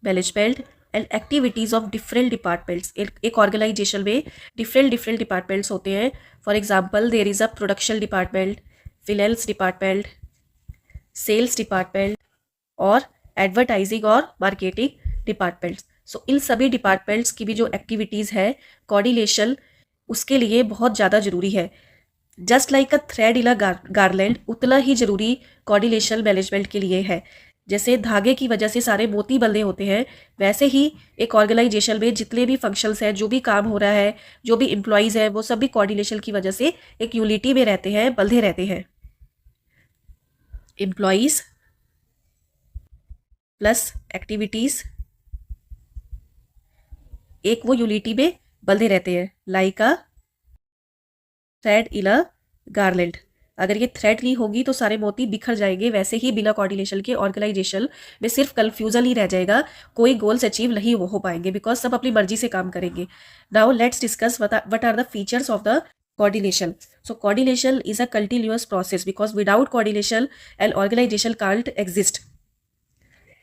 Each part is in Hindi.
Management and activities of different departments. एक ऑर्गेनाइजेशन में डिफरेंट डिपार्टमेंट्स होते हैं। For example there is a production department, finance department, sales department और एडवर्टाइजिंग और मार्केटिंग डिपार्टमेंट्स। सो इन सभी डिपार्टमेंट्स की भी जो एक्टिविटीज़ है, कोऑर्डिनेशन उसके लिए बहुत ज़्यादा ज़रूरी है। Just like a thread in a garland, उतना ही ज़रूरी कोऑर्डिनेशन मैनेजमेंट के लिए है। जैसे धागे की वजह से सारे मोती बंधे होते हैं, वैसे ही एक ऑर्गेनाइजेशन में जितने भी फंक्शंस हैं, जो भी काम हो रहा है, जो भी एम्प्लॉयज़ हैं, वो सब भी कोऑर्डिनेशन की वजह से एक यूनिटी में रहते हैं, बंधे रहते हैं। एम्प्लॉयज़ प्लस एक्टिविटीज़ एक वो यूनिटी में बंधे रहते हैं, लाइक अ थ्रेड इन अ गारलेंड। अगर ये थ्रेड नहीं होगी तो सारे मोती बिखर जाएंगे। वैसे ही बिना कोऑर्डिनेशन के ऑर्गेनाइजेशन में सिर्फ कंफ्यूजन ही रह जाएगा, कोई गोल्स अचीव नहीं हो पाएंगे, बिकॉज सब अपनी मर्जी से काम करेंगे। Now let's discuss what are the features of the coordination. So coordination is a continuous process because without coordination an organization can't exist.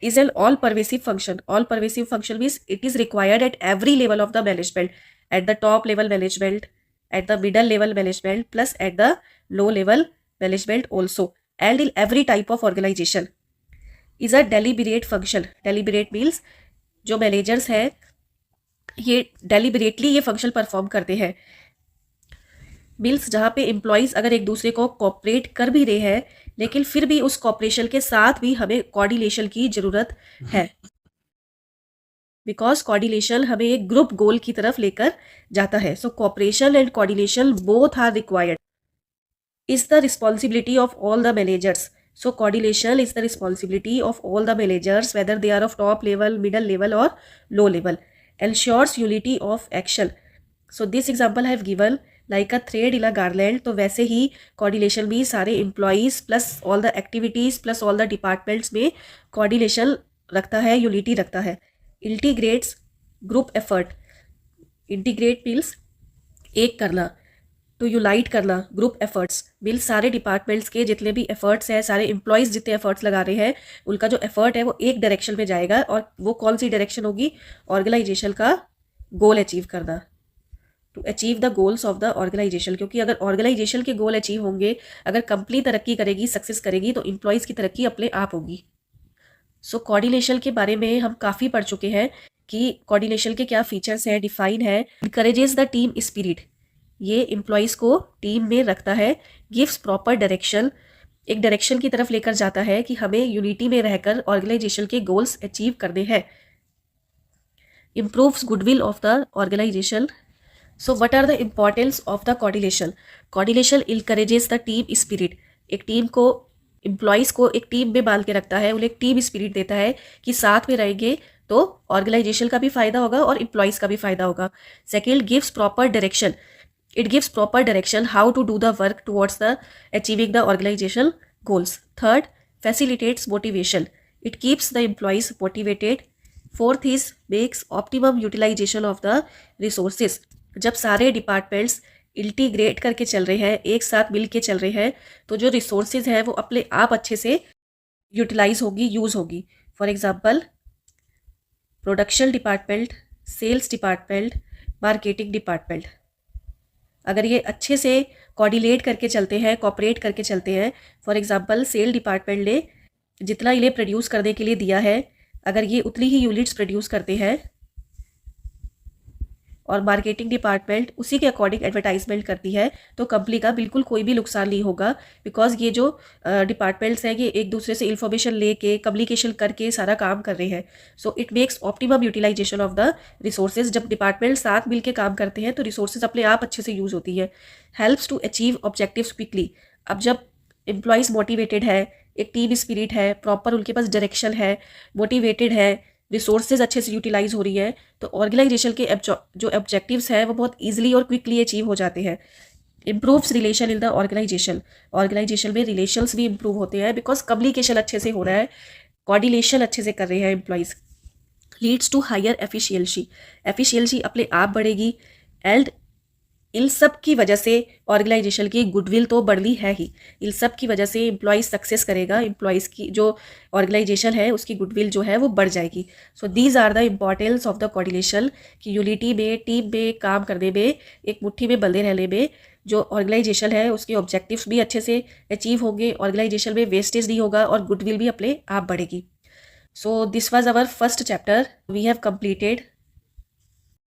Is an all pervasive function. All pervasive function means it is required at every level of the management, at the top level management, at the middle level management, plus at the low level management also, and in every type of organization. Is a deliberate function. Deliberate means जो मैनेजर्स हैं ये डेलिबरेटली ये फंक्शन परफॉर्म करते हैं। मीन्स जहाँ पे एम्प्लॉयज़ अगर एक दूसरे को कोऑपरेट कर भी रहे हैं, लेकिन फिर भी उस कोऑपरेशन के साथ भी हमें कोऑर्डिनेशन की ज़रूरत है, बिकॉज कोऑर्डिनेशन हमें एक ग्रुप गोल की तरफ लेकर जाता है। So cooperation and coordination both are required, is the responsibility of all the managers. So coordination is the responsibility of all the managers, whether they are of top level, middle level और low level, ensures unity of action. So this example have given like a thread in a garland. तो वैसे ही कोऑर्डिनेशन भी सारे employees plus all the activities plus all the departments में कोऑर्डिनेशन रखता है, यूनिटी रखता है। Integrates group effort. Integrate means एक करना, टू यूनाइट करना। ग्रुप एफर्ट्स मीन्स सारे डिपार्टमेंट्स के जितने भी एफर्ट्स हैं, सारे एम्प्लॉयज़ जितने एफर्ट्स लगा रहे हैं, उनका जो एफर्ट है वो एक डायरेक्शन में जाएगा, और वो कौन सी डायरेक्शन होगी? ऑर्गेनाइजेशन का गोल अचीव करना, to achieve the goals of the organization. क्योंकि अगर ऑर्गेनाइजेशन के गोल अचीव होंगे, अगर कंपनी तरक्की करेगी, सक्सेस करेगी, तो एम्प्लॉयज़ की तरक्की अपने आप होगी। सो कोऑर्डिनेशन के बारे में हम काफ़ी पढ़ चुके हैं कि कोऑर्डिनेशन के क्या फीचर्स हैं, डिफाइन है। इनकरेजेस द टीम स्पिरिट, ये एम्प्लॉयज़ को टीम में रखता है। गिव्स प्रॉपर डायरेक्शन, एक डायरेक्शन की तरफ लेकर जाता है कि हमें यूनिटी में रहकर ऑर्गेनाइजेशन के गोल्स अचीव करने हैं। Improves goodwill of the organization. So what are the importance of the coordination? Coordination encourages the team spirit, एक टीम को, एम्प्लॉयज़ को एक टीम में बांध के रखता है, उन्हें एक टीम स्पिरिट देता है कि साथ में रहेंगे तो ऑर्गेनाइजेशन का भी फायदा होगा और एम्प्लॉयज़ का भी फायदा होगा। Second, gives proper direction, it gives proper direction how to do the work towards the achieving the organization goals. Third, facilitates motivation, it keeps the employees motivated. Fourth is makes optimum utilization of the resources, जब सारे डिपार्टमेंट्स इंटीग्रेट करके चल रहे हैं, एक साथ मिल के चल रहे हैं, तो जो रिसोर्सेज हैं वो अपने आप अच्छे से यूटिलाइज होगी, यूज़ होगी। For example production department, sales department, marketing department, अगर ये अच्छे से कोऑर्डिनेट करके चलते हैं, कोऑपरेट करके चलते हैं, फॉर एग्जांपल सेल डिपार्टमेंट ने जितना इन्हें प्रोड्यूस करने के लिए दिया है, अगर ये उतनी ही यूनिट्स प्रोड्यूस करते हैं और मार्केटिंग डिपार्टमेंट उसी के अकॉर्डिंग एडवर्टाइजमेंट करती है, तो कंपनी का बिल्कुल कोई भी नुकसान नहीं होगा। बिकॉज ये जो डिपार्टमेंट्स हैं ये एक दूसरे से इंफॉर्मेशन लेके कम्युनिकेशन करके सारा काम कर रहे हैं। So it makes optimum utilization of the resources. जब डिपार्टमेंट साथ मिल के काम करते हैं तो रिसोर्सेज अपने आप अच्छे से यूज़ होती है। Helps to achieve objectives quickly, अब जब एम्प्लॉयज़ मोटिवेटेड है, एक टीम स्पिरिट है, प्रॉपर उनके पास डायरेक्शन है, मोटिवेटेड है, रिसोर्सेज अच्छे से यूटिलाइज हो रही है, तो ऑर्गेनाइजेशन के जो ऑब्जेक्टिव्स हैं वो बहुत ईजिली और क्विकली अचीव हो जाते हैं। Improves relation in the organization, organization में रिलेशंस भी इम्प्रूव होते हैं बिकॉज कम्युनिकेशन अच्छे से हो रहा है, कोऑर्डिनेशन अच्छे से कर रहे हैं employees. Leads to higher efficiency, efficiency अपने आप बढ़ेगी। एंड इन सब की वजह से ऑर्गेनाइजेशन की गुडविल तो बढ़नी है ही, इन सब की वजह से एम्प्लॉयज़ सक्सेस करेगा, एम्प्लॉयज़ की जो ऑर्गेनाइजेशन है उसकी गुडविल जो है वो बढ़ जाएगी। So these are the importance of the coordination कि यूनिटी में, टीम में काम करने में, एक मुट्ठी में बंधे रहने में जो ऑर्गेनाइजेशन है उसके ऑब्जेक्टिव्स भी अच्छे से अचीव होंगे, ऑर्गेनाइजेशन में वेस्टेज नहीं होगा और गुडविल भी अपने आप बढ़ेगी। So this was our first chapter, we have completed